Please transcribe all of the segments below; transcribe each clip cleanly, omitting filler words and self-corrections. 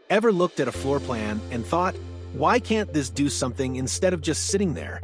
Ever looked at a floor plan and thought, why can't this do something instead of just sitting there?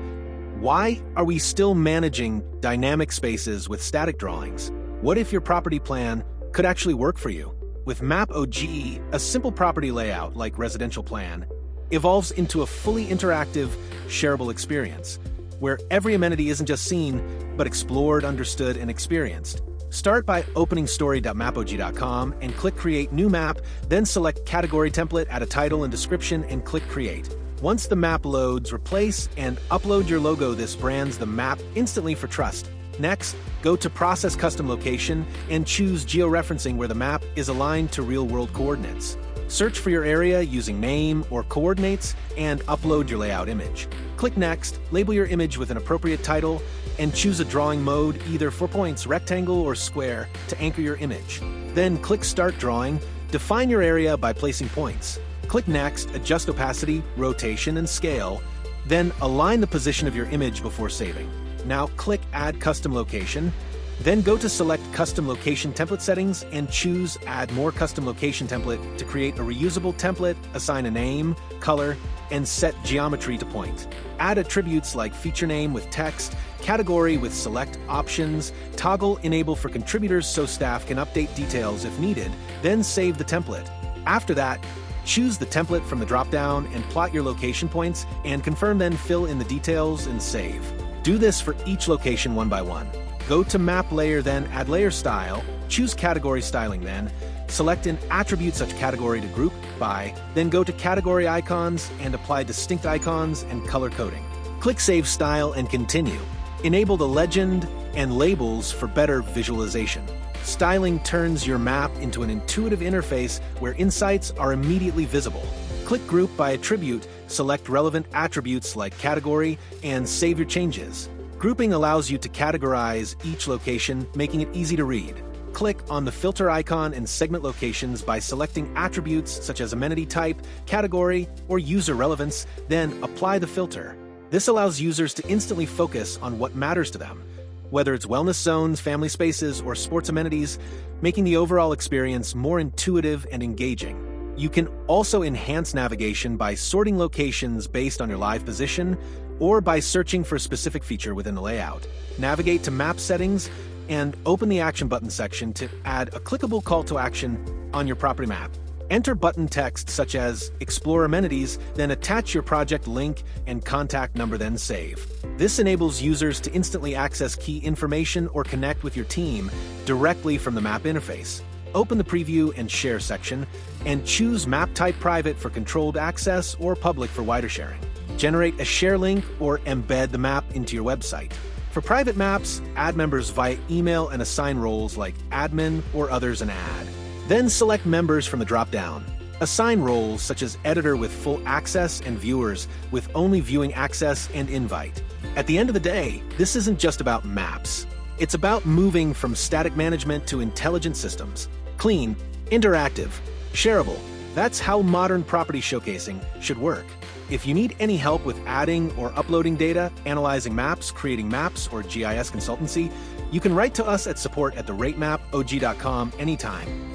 Why are we still managing dynamic spaces with static drawings? What if your property plan could actually work for you? With MAPOG, a simple property layout like residential plan evolves into a fully interactive, shareable experience, where every amenity isn't just seen, but explored, understood, and experienced. Start by opening story.mapog.com and click Create New Map, then select Category Template, add a title and description, and click Create. Once the map loads, replace and upload your logo. This brands the map instantly for trust. Next, go to Process Custom Location and choose Geo-referencing, where the map is aligned to real-world coordinates. Search for your area using name or coordinates and upload your layout image. Click Next, label your image with an appropriate title, and choose a drawing mode, either 4 points, rectangle, or square, to anchor your image. Then click Start Drawing. Define your area by placing points. Click Next, adjust opacity, rotation, and scale, then align the position of your image before saving. Now click Add Custom Location, then go to Select Custom Location Template Settings and choose Add More Custom Location Template to create a reusable template, assign a name, color, and set geometry to point. Add attributes like feature name with text, category with select options, toggle enable for contributors so staff can update details if needed, then save the template. After that, choose the template from the drop-down and plot your location points, and confirm, then fill in the details and save. Do this for each location one by one. Go to Map Layer, then add Layer Style, choose Category Styling, then select an attribute such category to group by, then go to Category Icons and apply distinct icons and color coding. Click Save Style and continue. Enable the legend and labels for better visualization. Styling turns your map into an intuitive interface where insights are immediately visible. Click Group by Attribute, select relevant attributes like category, and save your changes. Grouping allows you to categorize each location, making it easy to read. Click on the filter icon and segment locations by selecting attributes such as amenity type, category, or user relevance, then apply the filter. This allows users to instantly focus on what matters to them, whether it's wellness zones, family spaces, or sports amenities, making the overall experience more intuitive and engaging. You can also enhance navigation by sorting locations based on your live position or by searching for a specific feature within the layout. Navigate to Map Settings and open the Action Button section to add a clickable call to action on your property map. Enter button text such as Explore Amenities, then attach your project link and contact number, then save. This enables users to instantly access key information or connect with your team directly from the map interface. Open the Preview and Share section and choose Map Type Private for controlled access or Public for wider sharing. Generate a share link or embed the map into your website. For private maps, add members via email and assign roles like admin or others and add. Then select members from the drop-down. Assign roles such as editor with full access and viewers with only viewing access and invite. At the end of the day, this isn't just about maps. It's about moving from static management to intelligent systems. Clean, interactive, shareable. That's how modern property showcasing should work. If you need any help with adding or uploading data, analyzing maps, creating maps, or GIS consultancy, you can write to us at support@theratemapog.com anytime.